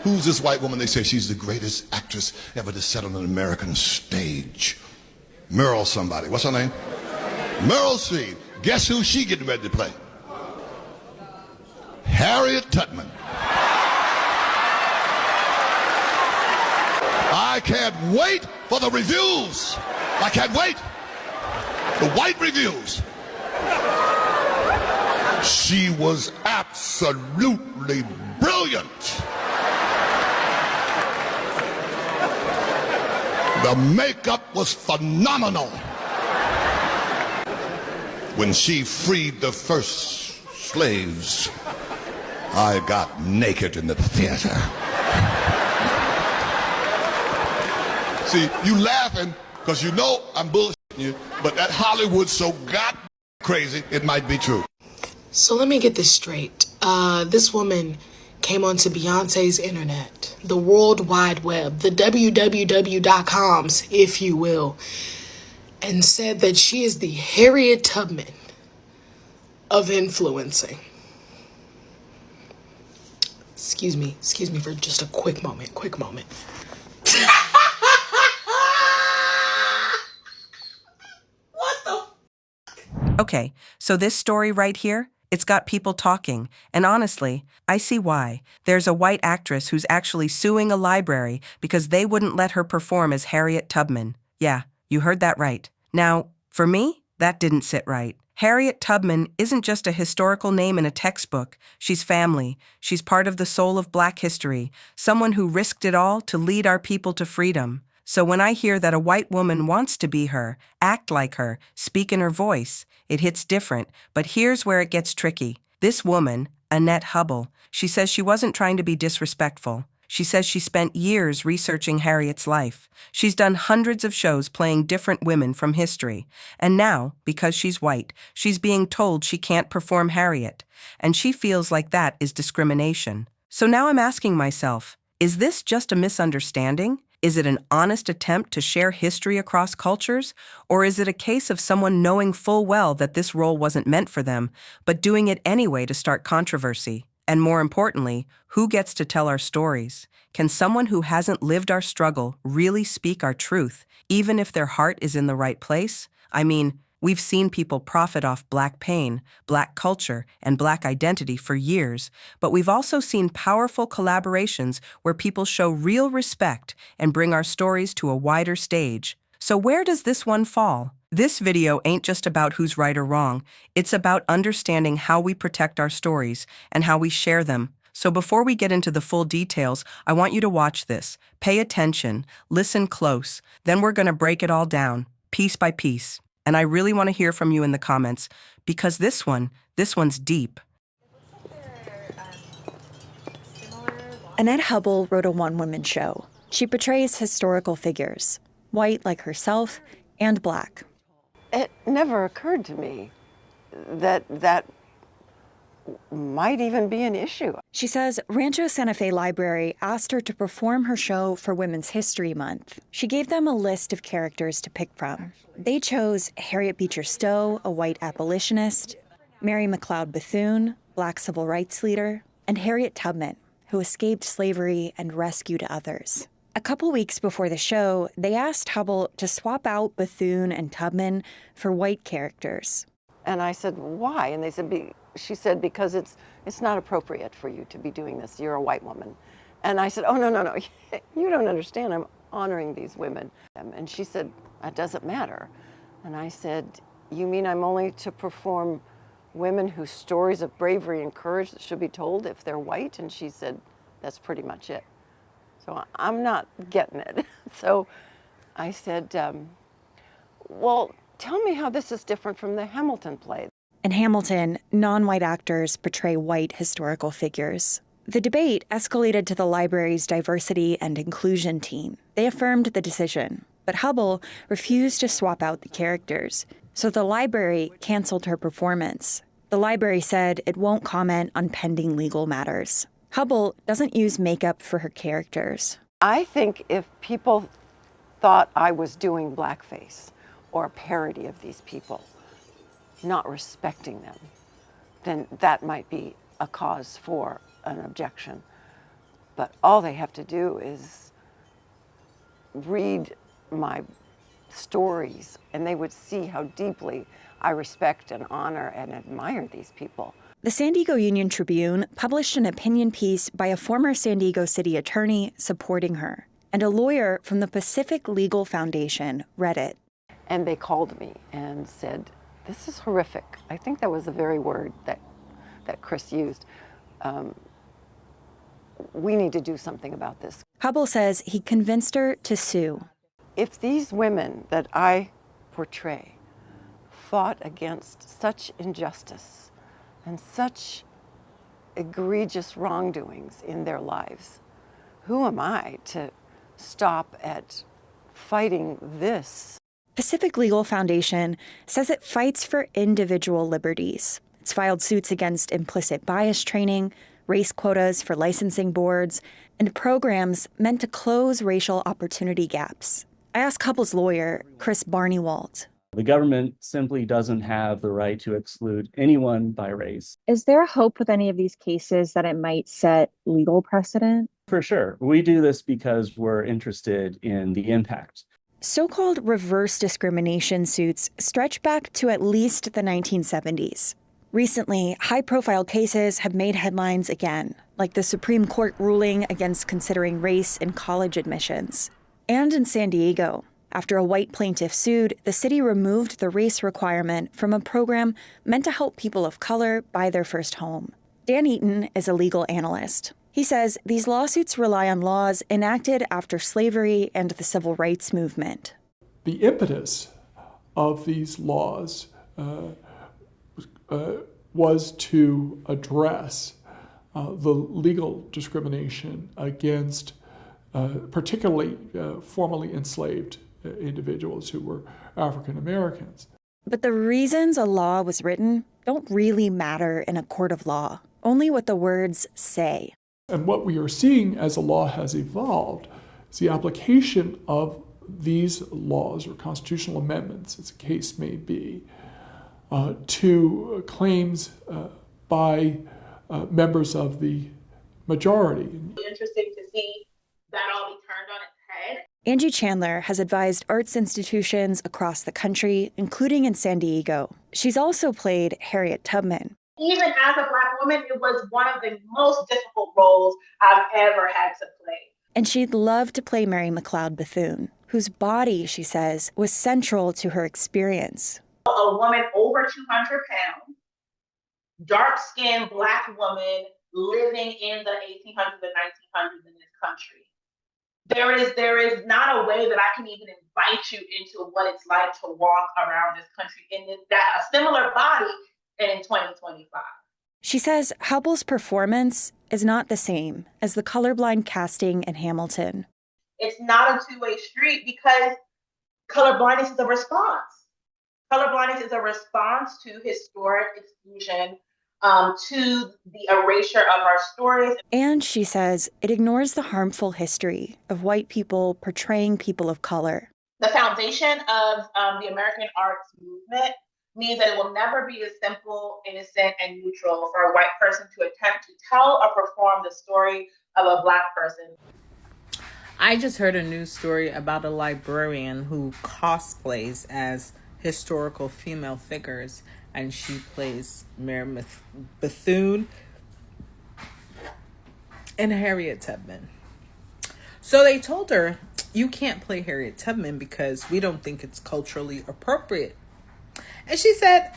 Who's this white woman? They say she's the greatest actress ever to set on an American stage. Meryl somebody. What's her name? Meryl Streep. Guess who she getting ready to play? Harriet Tubman. I can't wait for the reviews. I can't wait. The white reviews. She was absolutely brilliant. The makeup was phenomenal. When she freed the first slaves, I got naked in the theater. See, you laughing because you know I'm bullshitting you, but that Hollywood's so god crazy, it might be true. So let me get this straight. This woman came onto Beyonce's internet, the World Wide Web, the www.coms, if you will, and said that she is the Harriet Tubman of influencing. Excuse me for just a quick moment. What the? Okay, so this story right here, it's got people talking, and honestly, I see why. There's a white actress who's actually suing a library because they wouldn't let her perform as Harriet Tubman. Yeah, you heard that right. Now, for me, that didn't sit right. Harriet Tubman isn't just a historical name in a textbook. She's family. She's part of the soul of Black history, someone who risked it all to lead our people to freedom. So when I hear that a white woman wants to be her, act like her, speak in her voice, it hits different. But here's where it gets tricky. This woman, Annette Hubbell, she says she wasn't trying to be disrespectful. She says she spent years researching Harriet's life. She's done hundreds of shows playing different women from history. And now, because she's white, she's being told she can't perform Harriet. And she feels like that is discrimination. So now I'm asking myself, is this just a misunderstanding? Is it an honest attempt to share history across cultures? Or is it a case of someone knowing full well that this role wasn't meant for them, but doing it anyway to start controversy? And more importantly, who gets to tell our stories? Can someone who hasn't lived our struggle really speak our truth, even if their heart is in the right place? I mean, we've seen people profit off Black pain, Black culture, and Black identity for years, but we've also seen powerful collaborations where people show real respect and bring our stories to a wider stage. So where does this one fall? This video ain't just about who's right or wrong. It's about understanding how we protect our stories and how we share them. So before we get into the full details, I want you to watch this. Pay attention, listen close, then we're going to break it all down, piece by piece. And I really want to hear from you in the comments, because this one's deep. Annette Hubbell wrote a one-woman show. She portrays historical figures, white like herself and Black. It never occurred to me that that might even be an issue. She says Rancho Santa Fe Library asked her to perform her show for Women's History Month. She gave them a list of characters to pick from. They chose Harriet Beecher Stowe, a white abolitionist, Mary McLeod Bethune, Black civil rights leader, and Harriet Tubman, who escaped slavery and rescued others. A couple weeks before the show, they asked Hubbell to swap out Bethune and Tubman for white characters. And I said, why? And they said, she said, because it's not appropriate for you to be doing this. You're a white woman. And I said, oh, no. You don't understand. I'm honoring these women. And she said, that doesn't matter. And I said, you mean I'm only to perform women whose stories of bravery and courage that should be told if they're white? And she said, that's pretty much it. So I'm not getting it. So I said, well, tell me how this is different from the Hamilton play. In Hamilton, non-white actors portray white historical figures. The debate escalated to the library's diversity and inclusion team. They affirmed the decision, but Hubbell refused to swap out the characters, so the library canceled her performance. The library said it won't comment on pending legal matters. Hubbell doesn't use makeup for her characters. I think if people thought I was doing blackface or a parody of these people, not respecting them, then that might be a cause for an objection. But all they have to do is read my stories, and they would see how deeply I respect and honor and admire these people. The San Diego Union Tribune published an opinion piece by a former San Diego city attorney supporting her, and a lawyer from the Pacific Legal Foundation read it. And they called me and said, "This is horrific." I think that was the very word that Chris used. We need to do something about this. Hubbell says he convinced her to sue. If these women that I portray fought against such injustice and such egregious wrongdoings in their lives, who am I to stop at fighting this? Pacific Legal Foundation says it fights for individual liberties. It's filed suits against implicit bias training, race quotas for licensing boards, and programs meant to close racial opportunity gaps. I asked Hubbell's lawyer, Chris Barnewalt. The government simply doesn't have the right to exclude anyone by race. Is there a hope with any of these cases that it might set legal precedent? For sure. We do this because we're interested in the impact. So-called reverse discrimination suits stretch back to at least the 1970s. Recently, high-profile cases have made headlines again, like the Supreme Court ruling against considering race in college admissions. And in San Diego, after a white plaintiff sued, the city removed the race requirement from a program meant to help people of color buy their first home. Dan Eaton is a legal analyst. He says these lawsuits rely on laws enacted after slavery and the civil rights movement. The impetus of these laws was to address the legal discrimination against particularly formerly enslaved individuals who were African Americans. But the reasons a law was written don't really matter in a court of law, only what the words say. And what we are seeing as the law has evolved is the application of these laws or constitutional amendments, as the case may be, to claims by members of the majority. Interesting to see that all be turned on its head. Angie Chandler has advised arts institutions across the country, including in San Diego. She's also played Harriet Tubman. Even as a Black woman, it was one of the most difficult roles I've ever had to play. And she'd love to play Mary McLeod Bethune, whose body, she says, was central to her experience. A woman over 200 pounds, dark-skinned Black woman living in the 1800s and 1900s in this country. There is not a way that I can even invite you into what it's like to walk around this country in a similar body in 2025. She says Hubbell's performance is not the same as the colorblind casting in Hamilton. It's not a two-way street because colorblindness is a response. Colorblindness is a response to historic exclusion, to the erasure of our stories. And she says it ignores the harmful history of white people portraying people of color. The foundation of the American arts movement means that it will never be as simple, innocent, and neutral for a white person to attempt to tell or perform the story of a Black person. I just heard a news story about a librarian who cosplays as historical female figures, and she plays Mary Bethune and Harriet Tubman. So they told her, you can't play Harriet Tubman because we don't think it's culturally appropriate. And she said,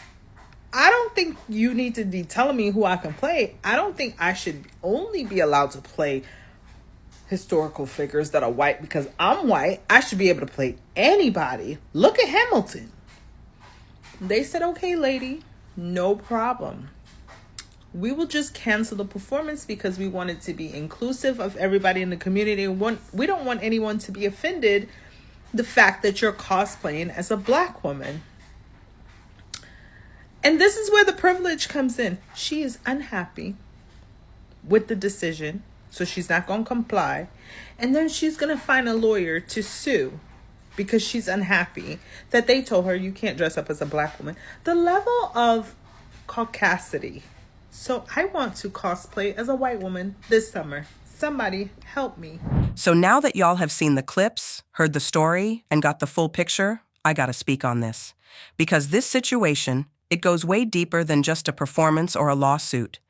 I don't think you need to be telling me who I can play. I don't think I should only be allowed to play historical figures that are white because I'm white. I should be able to play anybody. Look at Hamilton. They said, okay, lady, no problem. We will just cancel the performance because we want it to be inclusive of everybody in the community. We don't want anyone to be offended the fact that you're cosplaying as a Black woman. And this is where the privilege comes in. She is unhappy with the decision, so she's not going to comply. And then she's going to find a lawyer to sue because she's unhappy that they told her you can't dress up as a Black woman. The level of caucasity. So I want to cosplay as a white woman this summer. Somebody help me. So now that y'all have seen the clips, heard the story, and got the full picture, I gotta speak on this. Because this situation, it goes way deeper than just a performance or a lawsuit.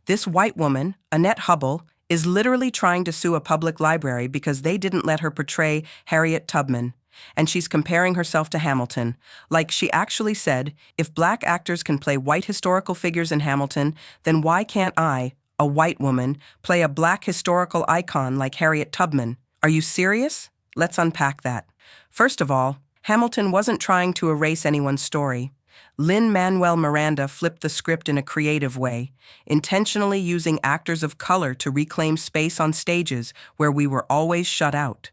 This white woman, Annette Hubbell, is literally trying to sue a public library because they didn't let her portray Harriet Tubman. And she's comparing herself to Hamilton. Like she actually said, if black actors can play white historical figures in Hamilton, then why can't I, a white woman, play a black historical icon like Harriet Tubman? Are you serious? Let's unpack that. First of all, Hamilton wasn't trying to erase anyone's story. Lin-Manuel Miranda flipped the script in a creative way, intentionally using actors of color to reclaim space on stages where we were always shut out.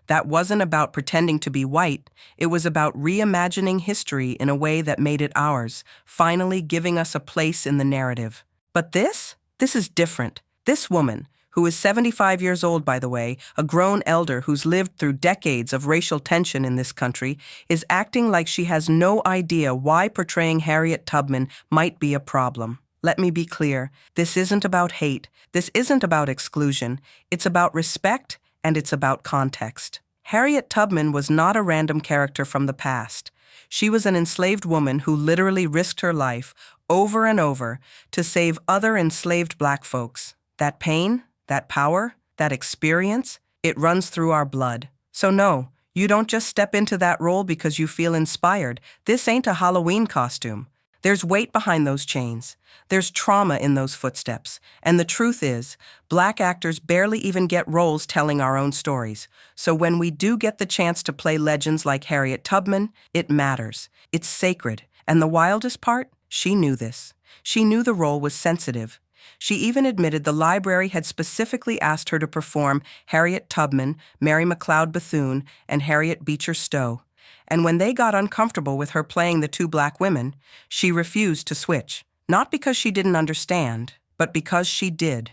That wasn't about pretending to be white, it was about reimagining history in a way that made it ours, finally giving us a place in the narrative. But this is different. This woman, who is 75 years old, by the way, a grown elder who's lived through decades of racial tension in this country, is acting like she has no idea why portraying Harriet Tubman might be a problem. Let me be clear, this isn't about hate, this isn't about exclusion, it's about respect and it's about context. Harriet Tubman was not a random character from the past. She was an enslaved woman who literally risked her life over and over to save other enslaved black folks. That pain, that power, that experience, it runs through our blood. So no, you don't just step into that role because you feel inspired. This ain't a Halloween costume. There's weight behind those chains. There's trauma in those footsteps. And the truth is, black actors barely even get roles telling our own stories. So when we do get the chance to play legends like Harriet Tubman, it matters. It's sacred. And the wildest part? She knew this. She knew the role was sensitive. She even admitted the library had specifically asked her to perform Harriet Tubman, Mary McLeod Bethune, and Harriet Beecher Stowe. And when they got uncomfortable with her playing the two black women, she refused to switch. Not because she didn't understand, but because she did,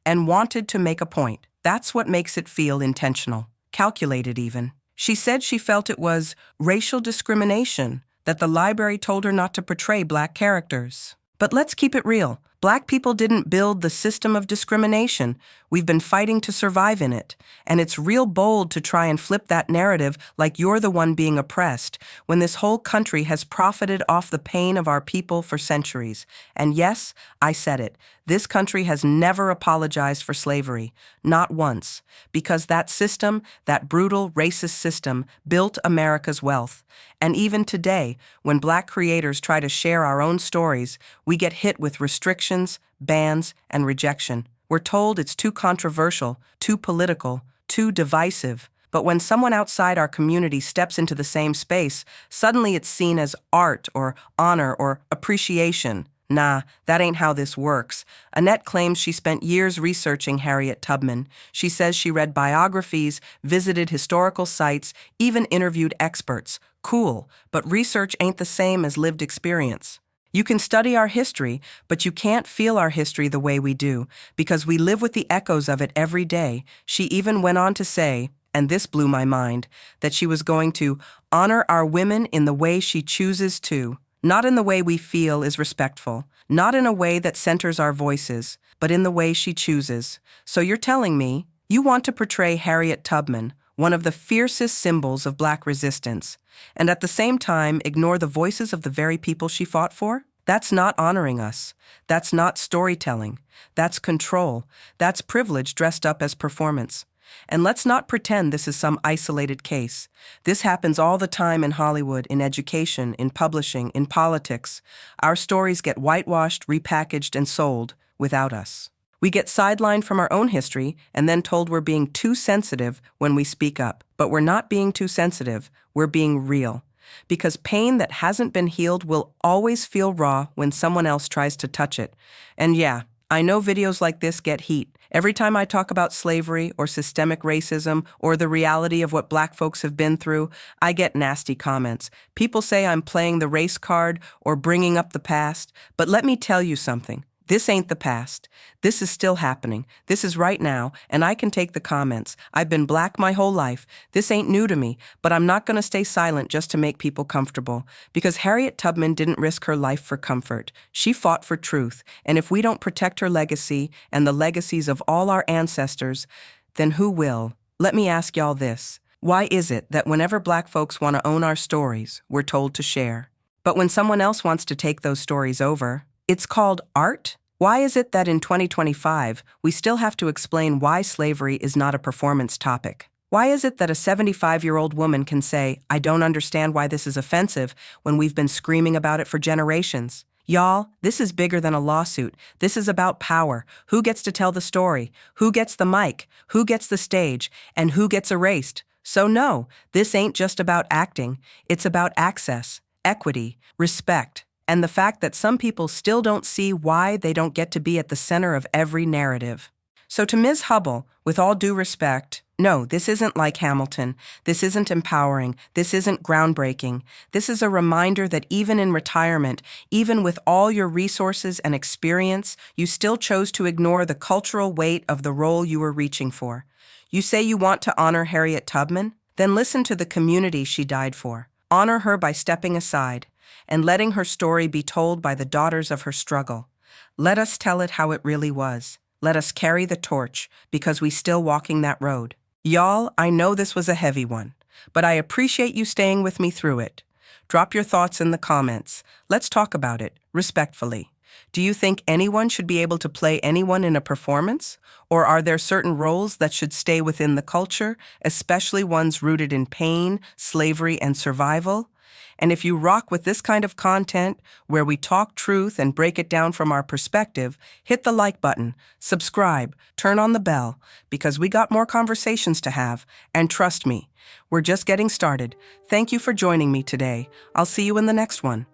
and wanted to make a point. That's what makes it feel intentional, calculated even. She said she felt it was racial discrimination, that the library told her not to portray black characters. But let's keep it real. Black people didn't build the system of discrimination. We've been fighting to survive in it. And it's real bold to try and flip that narrative like you're the one being oppressed, when this whole country has profited off the pain of our people for centuries. And yes, I said it. This country has never apologized for slavery. Not once. Because that system, that brutal, racist system, built America's wealth. And even today, when black creators try to share our own stories, we get hit with restrictions, bans, and rejection. We're told it's too controversial, too political, too divisive. But when someone outside our community steps into the same space, suddenly it's seen as art or honor or appreciation. Nah, that ain't how this works. Annette claims she spent years researching Harriet Tubman. She says she read biographies, visited historical sites, even interviewed experts. Cool, but research ain't the same as lived experience. You can study our history, but you can't feel our history the way we do, because we live with the echoes of it every day. She even went on to say, and this blew my mind, that she was going to honor our women in the way she chooses to. Not in the way we feel is respectful, not in a way that centers our voices, but in the way she chooses. So you're telling me you want to portray Harriet Tubman, one of the fiercest symbols of black resistance, and at the same time ignore the voices of the very people she fought for? That's not honoring us. That's not storytelling. That's control. That's privilege dressed up as performance. And let's not pretend this is some isolated case. This happens all the time in Hollywood, in education, in publishing, in politics. Our stories get whitewashed, repackaged, and sold without us. We get sidelined from our own history and then told we're being too sensitive when we speak up. But we're not being too sensitive, we're being real. Because pain that hasn't been healed will always feel raw when someone else tries to touch it. And yeah, I know videos like this get heat. Every time I talk about slavery or systemic racism or the reality of what black folks have been through, I get nasty comments. People say I'm playing the race card or bringing up the past. But let me tell you something. This ain't the past. This is still happening. This is right now, and I can take the comments. I've been Black my whole life. This ain't new to me, but I'm not going to stay silent just to make people comfortable. Because Harriet Tubman didn't risk her life for comfort. She fought for truth, and if we don't protect her legacy and the legacies of all our ancestors, then who will? Let me ask y'all this. Why is it that whenever Black folks want to own our stories, we're told to share? But when someone else wants to take those stories over, it's called art? Why is it that in 2025, we still have to explain why slavery is not a performance topic? Why is it that a 75-year-old woman can say, I don't understand why this is offensive, when we've been screaming about it for generations? Y'all, this is bigger than a lawsuit. This is about power. Who gets to tell the story? Who gets the mic? Who gets the stage? And who gets erased? So no, this ain't just about acting. It's about access, equity, respect, and the fact that some people still don't see why they don't get to be at the center of every narrative. So to Ms. Hubbell, with all due respect, no, this isn't like Hamilton. This isn't empowering. This isn't groundbreaking. This is a reminder that even in retirement, even with all your resources and experience, you still chose to ignore the cultural weight of the role you were reaching for. You say you want to honor Harriet Tubman? Then listen to the community she died for. Honor her by stepping aside and letting her story be told by the daughters of her struggle. Let us tell it how it really was. Let us carry the torch, because we still walking that road. Y'all, I know this was a heavy one, but I appreciate you staying with me through it. Drop your thoughts in the comments. Let's talk about it, respectfully. Do you think anyone should be able to play anyone in a performance? Or are there certain roles that should stay within the culture, especially ones rooted in pain, slavery, and survival? And if you rock with this kind of content, where we talk truth and break it down from our perspective, hit the like button, subscribe, turn on the bell, because we got more conversations to have. And trust me, we're just getting started. Thank you for joining me today. I'll see you in the next one.